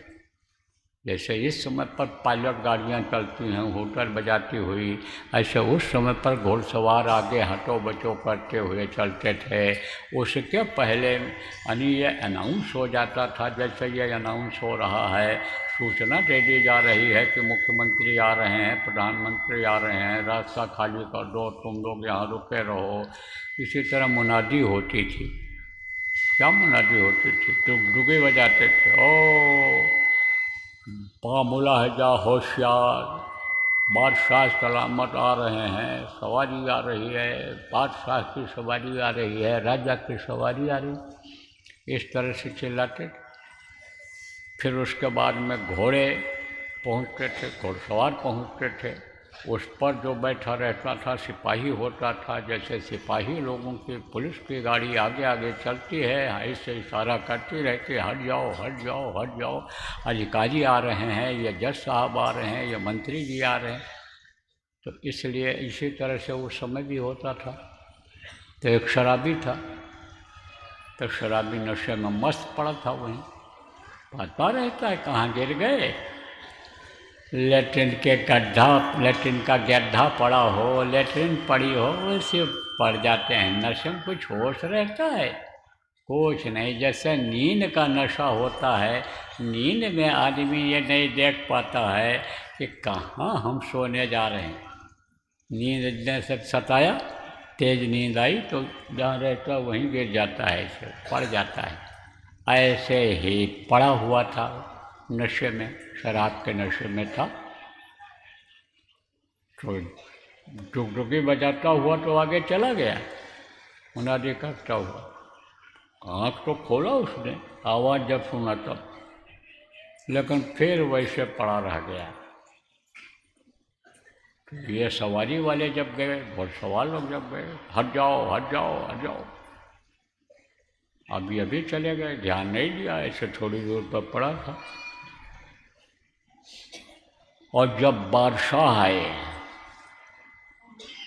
जैसे इस समय पर पायलट गाड़ियाँ चलती हैं हूटर बजाती हुई, ऐसे उस समय पर घोड़सवार आगे हटो बचो करते हुए चलते थे। उसके पहले यानी ये अनाउंस हो जाता था, जैसे ये अनाउंस हो रहा है, सूचना दे दी जा रही है कि मुख्यमंत्री आ रहे हैं, प्रधानमंत्री आ रहे हैं, रास्ता खाली कर दो, तुम लोग यहाँ रुके रहो। इसी तरह मुनादी होती थी। क्या मुनादी होती थी? डुगे बजाते थे, ओ बामुला है जा होशियार, बादशाह सलामत आ रहे हैं, सवारी आ रही है, बादशाह की सवारी आ रही है, राजा की सवारी आ रही है। इस तरह से चिल्लाते थे। फिर उसके बाद में घोड़े पहुँचते थे, घोड़सवार पहुँचते थे। उस पर जो बैठा रहता था सिपाही होता था। जैसे सिपाही लोगों की पुलिस की गाड़ी आगे आगे चलती है, ऐसे इशारा करती रहती है, हट जाओ हट जाओ हट जाओ, अधिकारी आ रहे हैं, ये जज साहब आ रहे हैं, ये मंत्री जी आ रहे हैं। तो इसलिए इसी तरह से उस समय भी होता था। तो एक शराबी था, तो शराबी नशे में मस्त पड़ा था वहीं। पता रहता है कहाँ गिर गए। लेटरिन का गड्ढा पड़ा हो, लेटरिन पड़ी हो, वैसे पड़ जाते हैं। नशे में कुछ होश रहता है? कुछ नहीं। जैसे नींद का नशा होता है, नींद में आदमी ये नहीं देख पाता है कि कहाँ हम सोने जा रहे हैं। नींद ने से सताया, तेज नींद आई तो जहाँ रहता वहीं गिर जाता है, ऐसे पड़ जाता है। ऐसे ही पड़ा हुआ था नशे में, शराब के नशे में था। तो डुगडुगी बजाता हुआ तो आगे चला गया, मुनादी करता हुआ। आँख तो खोला उसने, आवाज़ जब सुना तब, लेकिन फिर वैसे पड़ा रह गया। तो ये सवारी वाले जब गए, घुड़सवार लोग जब गए, हट जाओ हट जाओ हट जाओ, अभी अभी चले गए, ध्यान नहीं दिया, ऐसे थोड़ी दूर पर पड़ा था। और जब बादशाह आए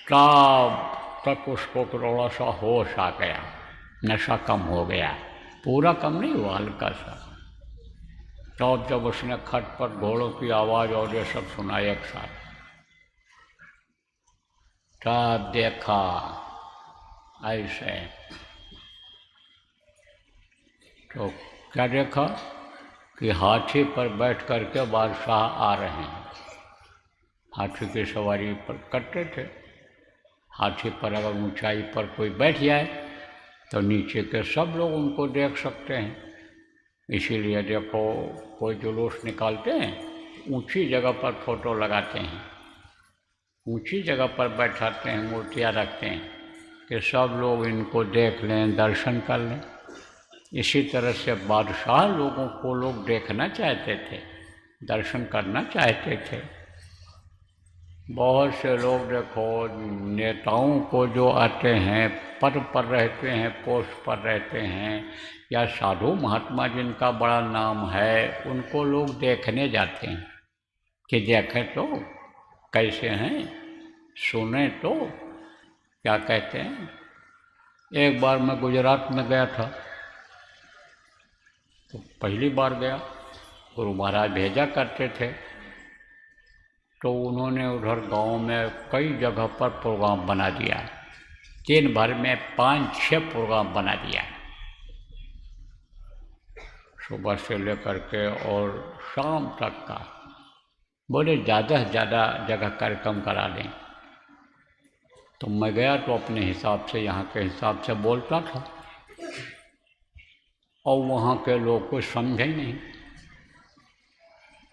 तब तक उसको थोड़ा सा होश आ गया, नशा कम हो गया, पूरा कम नहीं हुआ, हल्का सा। तब जब उसने खटपट घोड़ों की आवाज़ और ये सब सुना एक साथ, तब देखा ऐसे। तो क्या देखा कि हाथी पर बैठ करके बादशाह आ रहे हैं। हाथी की सवारी पर करते थे। हाथी पर अगर ऊंचाई पर कोई बैठ जाए तो नीचे के सब लोग उनको देख सकते हैं। इसीलिए देखो, कोई जुलूस निकालते हैं, ऊंची जगह पर फोटो लगाते हैं, ऊंची जगह पर बैठाते हैं, मूर्तियाँ रखते हैं कि सब लोग इनको देख लें, दर्शन कर लें। इसी तरह से बादशाह लोगों को लोग देखना चाहते थे, दर्शन करना चाहते थे। बहुत से लोग देखो, नेताओं को जो आते हैं, पद पर रहते हैं, पोस्ट पर रहते हैं, या साधु महात्मा जिनका बड़ा नाम है, उनको लोग देखने जाते हैं कि देखें तो कैसे हैं, सुने तो क्या कहते हैं। एक बार मैं गुजरात में गया था, तो पहली बार गया, गुरु महाराज भेजा करते थे, तो उन्होंने उधर गांव में कई जगह पर प्रोग्राम बना दिया। दिन भर में 5-6 प्रोग्राम बना दिया, सुबह से लेकर के और शाम तक का। बोले ज़्यादा से ज़्यादा जगह कार्यक्रम करा दें। तो मैं गया तो अपने हिसाब से, यहाँ के हिसाब से बोलता था, और वहाँ के लोग कुछ समझे ही नहीं।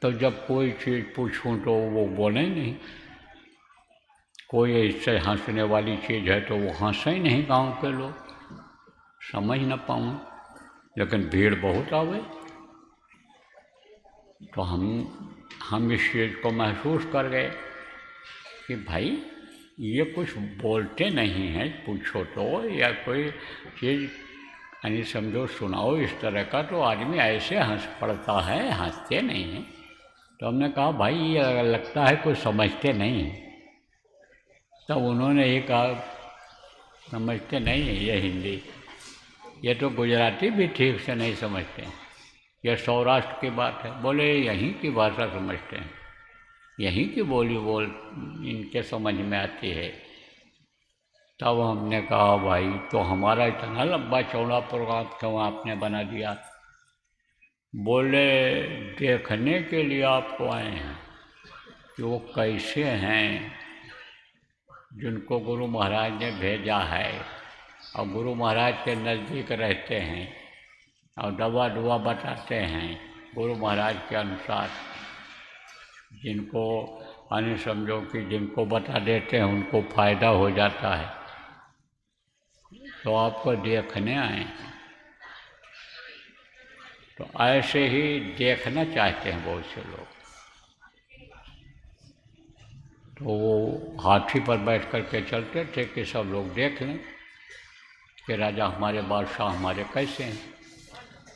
तो जब कोई चीज़ पूछूं तो वो बोले नहीं, कोई इससे हंसने वाली चीज़ है तो वो हंसे ही नहीं, गांव के लोग समझ न पाऊँ। लेकिन भीड़ बहुत आवे, तो हम इस चीज़ को महसूस कर गए कि भाई ये कुछ बोलते नहीं हैं, पूछो तो, या कोई चीज़ यानी समझो सुनाओ इस तरह का, तो आदमी ऐसे हंस पड़ता है, हंसते नहीं हैं। तो हमने कहा भाई ये लगता है कुछ समझते नहीं हैं। तब उन्होंने ये कहा समझते नहीं है ये हिंदी, ये तो गुजराती भी ठीक से नहीं समझते हैं, यह सौराष्ट्र की बात है। बोले यहीं की भाषा समझते हैं, यहीं की बोली इनके समझ में आती है। तब हमने कहा भाई तो हमारा इतना लंबा चौड़ा प्रोग्राम क्यों आपने बना दिया। बोले देखने के लिए आपको आए हैं कि वो कैसे हैं जिनको गुरु महाराज ने भेजा है, और गुरु महाराज के नज़दीक रहते हैं और दवा दुआ बताते हैं गुरु महाराज के अनुसार। जिनको यानी समझो कि जिनको बता देते हैं उनको फ़ायदा हो जाता है, तो आपको देखने आए। तो ऐसे ही देखना चाहते हैं बहुत से लोग। तो वो हाथी पर बैठ कर के चलते थे कि सब लोग देख लें कि राजा हमारे, बादशाह हमारे कैसे हैं।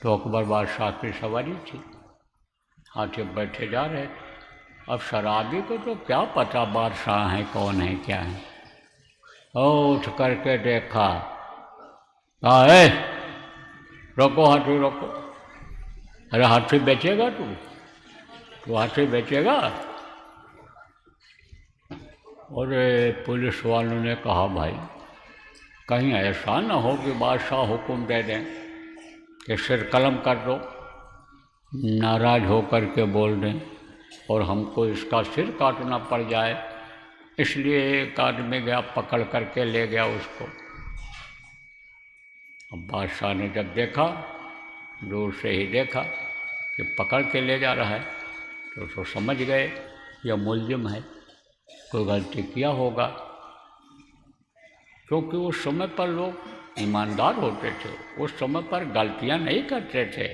तो अकबर बादशाह की सवारी थी, हाथी पर बैठे जा रहे थे। अब शराबी को तो क्या पता बादशाह हैं कौन है क्या है। उठ करके देखा, कहा रोको हाथी रोको, अरे हाथी बेचेगा तू हाथी बेचेगा? और पुलिस वालों ने कहा भाई कहीं ऐसा ना हो कि बादशाह हुक्म दे दें कि सिर कलम कर दो, नाराज होकर के बोल दें और हमको इसका सिर काटना पड़ जाए। इसलिए एक आदमी गया, पकड़ करके ले गया उसको। अब बादशाह ने जब देखा, दूर से ही देखा कि पकड़ के ले जा रहा है, तो उसको समझ गए यह मुलजिम है, कोई गलती किया होगा। क्योंकि उस समय पर लोग ईमानदार होते थे, उस समय पर गलतियां नहीं करते थे।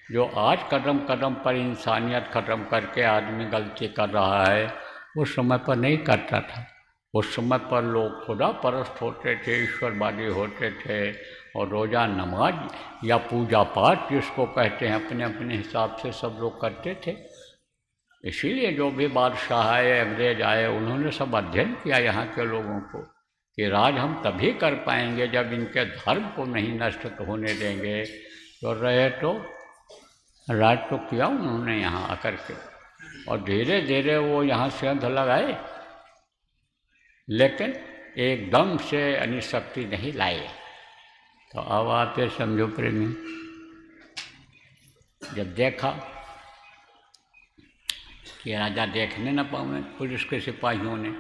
जो आज कदम कदम पर इंसानियत ख़त्म करके आदमी गलती कर रहा है, उस समय पर नहीं करता था। उस समय पर लोग खुदा परस्त होते थे, ईश्वरवादी होते थे और रोज़ा नमाज या पूजा पाठ जिसको कहते हैं अपने अपने हिसाब से सब लोग करते थे। इसीलिए जो भी बादशाह आए, अंग्रेज आए, उन्होंने सब अध्ययन किया यहाँ के लोगों को कि राज हम तभी कर पाएंगे जब इनके धर्म को नहीं नष्ट होने देंगे। तो रहे तो राज तो किया उन्होंने यहाँ आकर के, और धीरे धीरे वो यहाँ से अंध लगाए, लेकिन एकदम से अनिशक्ति नहीं लाए। तो अब आते समझो प्रेमी, जब देखा कि राजा देखने न पाए पुलिस के सिपाहियों ने,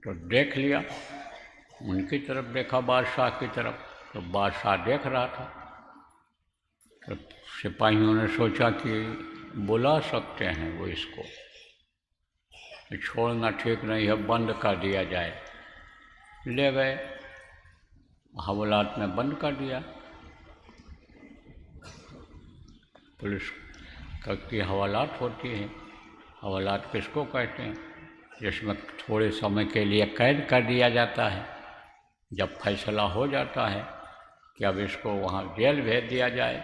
तो देख लिया, उनकी तरफ देखा बादशाह की तरफ, तो बादशाह देख रहा था। तो सिपाहियों ने सोचा कि बुला सकते हैं वो इसको, छोड़ना ठीक नहीं है, बंद कर दिया जाए। ले गए, हवालात में बंद कर दिया। पुलिस की हवालात होती है, हवालात किसको कहते हैं? जिसमें थोड़े समय के लिए कैद कर दिया जाता है। जब फैसला हो जाता है कि अब इसको वहाँ जेल भेज दिया जाए,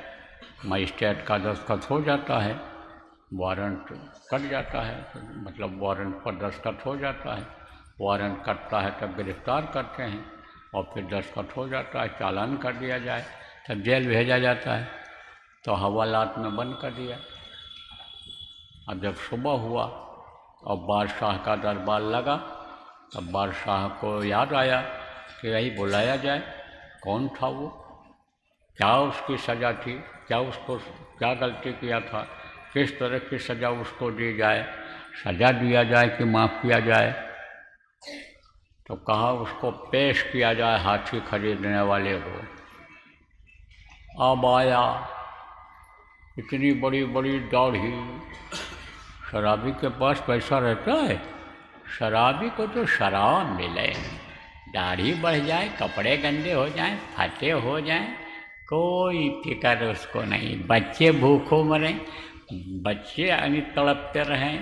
मजिस्ट्रेट का दस्तखत हो जाता है, वारंट कट जाता है, मतलब वारंट पर दस्तखत हो जाता है। वारंट कटता है तब गिरफ्तार करते हैं और फिर दस्तखत हो जाता है, चालान कर दिया जाए, तब जेल भेजा जाता है। तो हवालात में बंद कर दिया। अब जब सुबह हुआ और बादशाह का दरबार लगा, तब बादशाह को याद आया कि यही बुलाया जाए, कौन था वो, क्या उसकी सज़ा थी, क्या उसको क्या गलती किया था, किस तरह की सज़ा उसको दी जाए, सज़ा दिया जाए कि माफ़ किया जाए। तो कहा उसको पेश किया जाए हाथी खरीदने वाले को। अब आया, इतनी बड़ी बड़ी दाढ़ी, शराबी के पास पैसा रहता है, शराबी को तो शराब मिले, दाढ़ी बढ़ जाए, कपड़े गंदे हो जाएं, फटे हो जाएं, कोई फिक्र उसको नहीं। बच्चे भूखों मरें, बच्चे यानी तड़पते रहें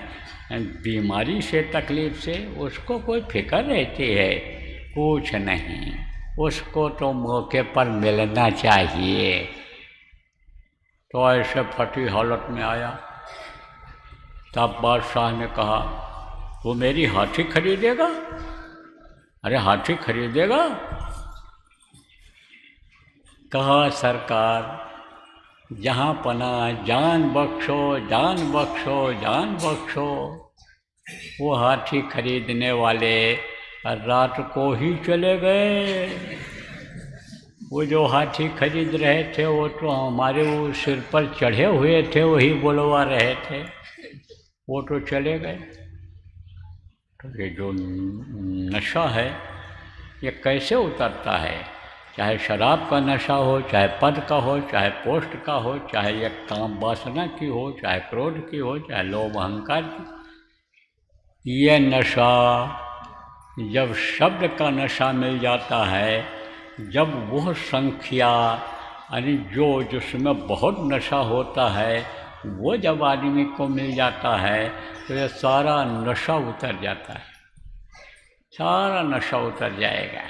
बीमारी से, तकलीफ़ से, उसको कोई फिक्र रहती है? कुछ नहीं, उसको तो मौके पर मिलना चाहिए। तो ऐसे फटी हालत में आया, तब बादशाह ने कहा वो मेरी हाथी खरीदेगा? अरे हाथी खरीदेगा? कहा सरकार जहाँ पना जान बख्शो, जान बख्शो, जान बख्शो। वो हाथी खरीदने वाले रात को ही चले गए। वो जो हाथी खरीद रहे थे वो तो हमारे वो सिर पर चढ़े हुए थे, वही बुलवा रहे थे, वो तो चले गए। तो ये जो नशा है ये कैसे उतरता है? चाहे शराब का नशा हो, चाहे पद का हो, चाहे पोस्ट का हो, चाहे ये काम वासना की हो, चाहे क्रोध की हो, चाहे लोभ अहंकार की, ये नशा जब शब्द का नशा मिल जाता है, जब वह संख्या यानी जो जिसमें बहुत नशा होता है वो जब आदमी को मिल जाता है तो ये सारा नशा उतर जाता है, सारा नशा उतर जाएगा।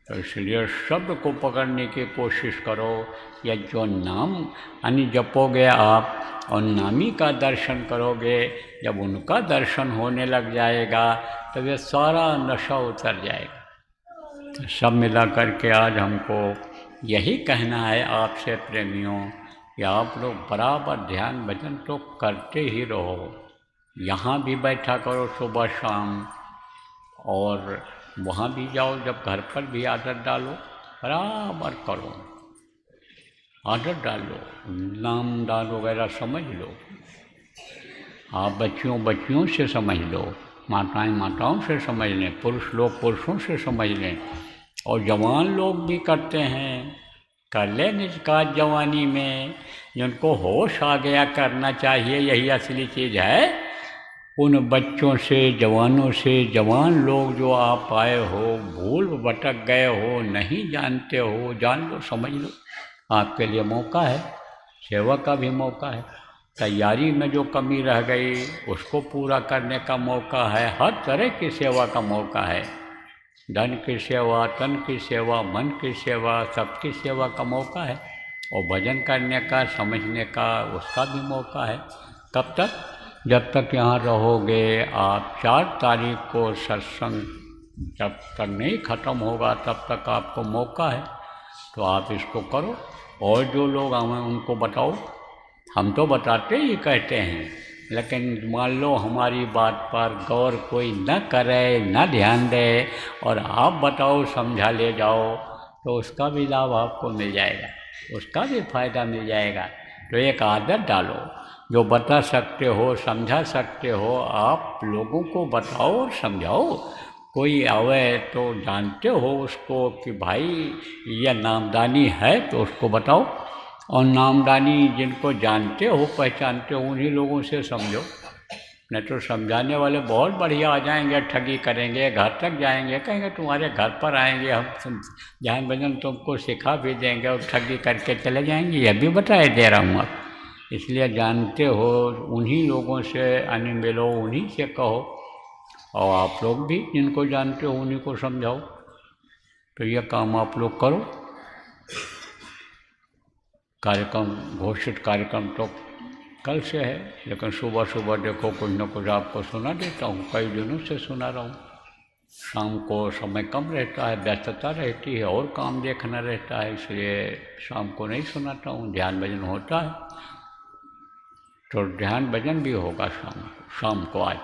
तो इसलिए शब्द को पकड़ने की कोशिश करो, या जो नाम यानी जपोगे आप और नामी का दर्शन करोगे, जब उनका दर्शन होने लग जाएगा तब ये सारा नशा उतर जाएगा। तो सब मिला करके आज हमको यही कहना है आपसे प्रेमियों कि आप लोग बराबर ध्यान भजन तो करते ही रहो। यहाँ भी बैठा करो सुबह शाम, और वहाँ भी जाओ, जब घर पर भी आदत डालो, बराबर करो, आदत डालो, नाम दान वगैरह समझ लो। आप बच्चियों से समझ लो, माताएं माताओं से समझ लें, पुरुष लोग पुरुषों से समझ लें, और जवान लोग भी करते हैं, कर ले निज काज जवानी में। जिनको होश आ गया करना चाहिए, यही असली चीज़ है। उन बच्चों से, जवानों से, जवान लोग जो आप आए हो, भूल भटक गए हो, नहीं जानते हो, जान लो, समझ लो, आपके लिए मौका है, सेवा का भी मौका है। तैयारी में जो कमी रह गई उसको पूरा करने का मौका है। हर तरह की सेवा का मौका है, धन की सेवा, तन की सेवा, मन की सेवा, सबकी सेवा का मौका है। और भजन करने का, समझने का, उसका भी मौका है। कब तक? जब तक यहाँ रहोगे आप। 4 तारीख को सत्संग जब तक नहीं ख़त्म होगा तब तक आपको मौका है, तो आप इसको करो। और जो लोग हमें उनको बताओ, हम तो बताते ही कहते हैं, लेकिन मान लो हमारी बात पर गौर कोई न करे, न ध्यान दे, और आप बताओ, समझा ले जाओ, तो उसका भी लाभ आपको मिल जाएगा, उसका भी फायदा मिल जाएगा। तो एक आदत डालो, जो बता सकते हो, समझा सकते हो, आप लोगों को बताओ और समझाओ। कोई आवे तो जानते हो उसको कि भाई यह नामदानी है, तो उसको बताओ। और नामदानी जिनको जानते हो, पहचानते हो, उन्हीं लोगों से समझो। नहीं तो समझाने वाले बहुत बढ़िया आ जाएंगे, ठगी करेंगे, घर तक जाएंगे, कहेंगे तुम्हारे घर पर आएंगे, हम ध्यान भजन तुमको सिखा भी देंगे, और ठगी करके चले जाएंगे। यह भी बताए दे रहा हूँ आप। इसलिए जानते हो, उन्हीं लोगों से अन्य मिलो, उन्हीं से कहो, और आप लोग भी जिनको जानते हो उन्हीं को समझाओ। तो यह काम आप लोग करो। कार्यक्रम, घोषित कार्यक्रम तो कल से है, लेकिन सुबह सुबह देखो कुछ न कुछ आपको सुना देता हूँ, कई दिनों से सुना रहा हूँ। शाम को समय कम रहता है, व्यस्तता रहती है, और काम देखना रहता है, इसलिए शाम को नहीं सुनाता हूँ। ध्यान भजन होता है तो ध्यान भजन भी होगा शाम को आज,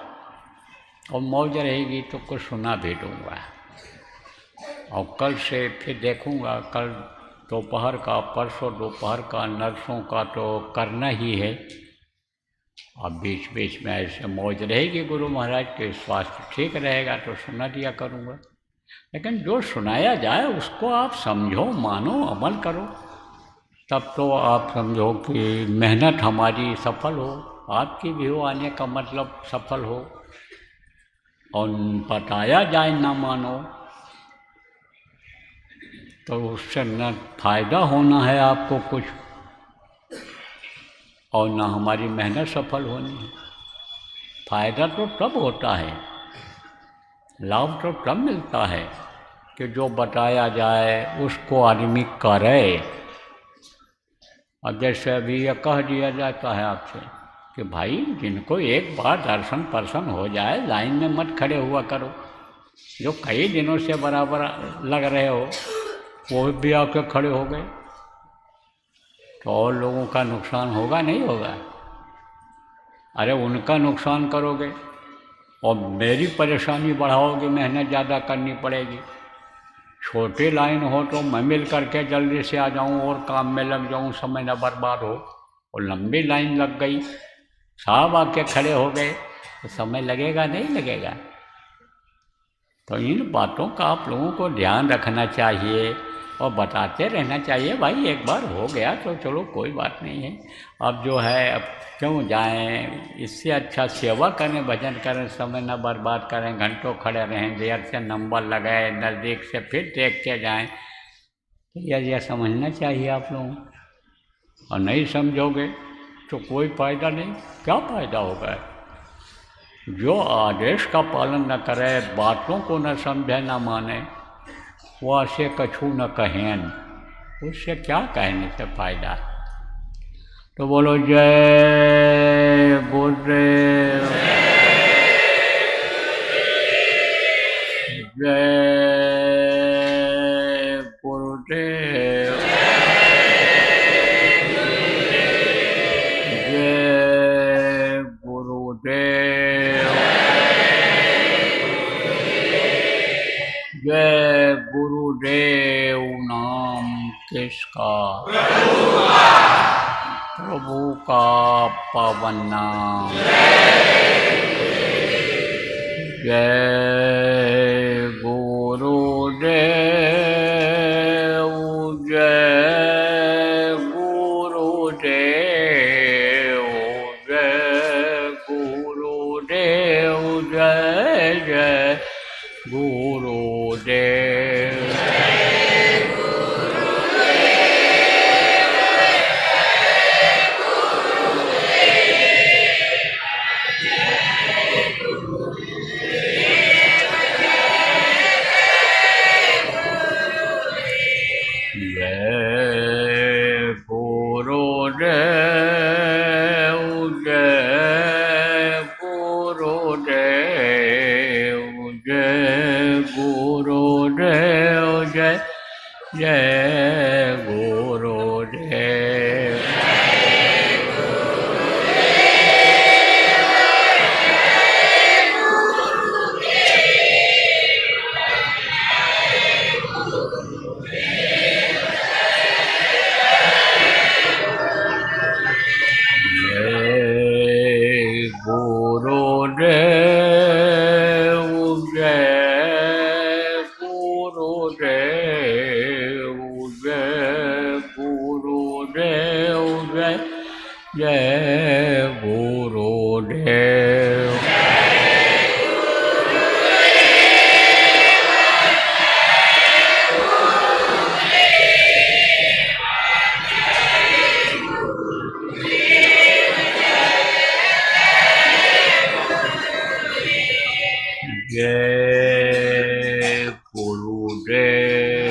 और मौज रहेगी तो कुछ सुना भी दूँगा। और कल से फिर देखूँगा, कल दोपहर का, परसों दोपहर का, नर्सों का तो करना ही है। अब बीच बीच में ऐसे मौज रहेगी, गुरु महाराज के स्वास्थ्य ठीक रहेगा तो सुना दिया करूँगा। लेकिन जो सुनाया जाए उसको आप समझो, मानो, अमल करो, तब तो आप समझो कि मेहनत हमारी सफल हो, आपकी भी हो, आने का मतलब सफल हो। और बताया जाए ना मानो, तो उससे न फायदा होना है आपको कुछ, और ना हमारी मेहनत सफल होनी है। फायदा तो तब होता है, लाभ तो तब मिलता है कि जो बताया जाए उसको आदमी करे। अब जैसे अभी यह कह दिया जाता है आपसे कि भाई जिनको एक बार दर्शन पर्सन हो जाए, लाइन में मत खड़े हुआ करो। जो कई दिनों से बराबर लग रहे हो वो भी आके खड़े हो गए, तो और लोगों का नुकसान होगा नहीं होगा? अरे उनका नुकसान करोगे और मेरी परेशानी बढ़ाओगे, मेहनत ज़्यादा करनी पड़ेगी। छोटी लाइन हो तो मैं मिल करके जल्दी से आ जाऊं और काम में लग जाऊं, समय न बर्बाद हो। और लंबी लाइन लग गई, साहब आके खड़े हो गए, तो समय लगेगा नहीं लगेगा? तो इन बातों का आप लोगों को ध्यान रखना चाहिए और बताते रहना चाहिए। भाई एक बार हो गया तो चलो कोई बात नहीं है, अब जो है अब क्यों जाएं, इससे अच्छा सेवा करें, भजन करें, समय न बर्बाद करें, घंटों खड़े रहें, देर से नंबर लगाए, नज़दीक से फिर देख के जाएं। तो यह समझना चाहिए आप लोगों को। और नहीं समझोगे तो कोई फ़ायदा नहीं। क्या फ़ायदा होगा? जो आदेश का पालन न करे, बातों को न समझे, न माने, वह से कछु न कहें, उससे क्या कहने से फायदा? तो बोलो जय गुरुदेव, जय गुरुदेव। किसका? प्रभु का पावन नाम। जय गुरुदेव, जय गुरुदेव, जय गुरुदेव, जय जय गुरुदेव। जय गुरुदेव, जय गुरुदेव, जय गुरुदेव, जय जय गुरुदेव। जय गुरुदेव, जय गुरुदेव, जय गुरुदेव, जय जय गुरुदेव। जय गुरुदेव।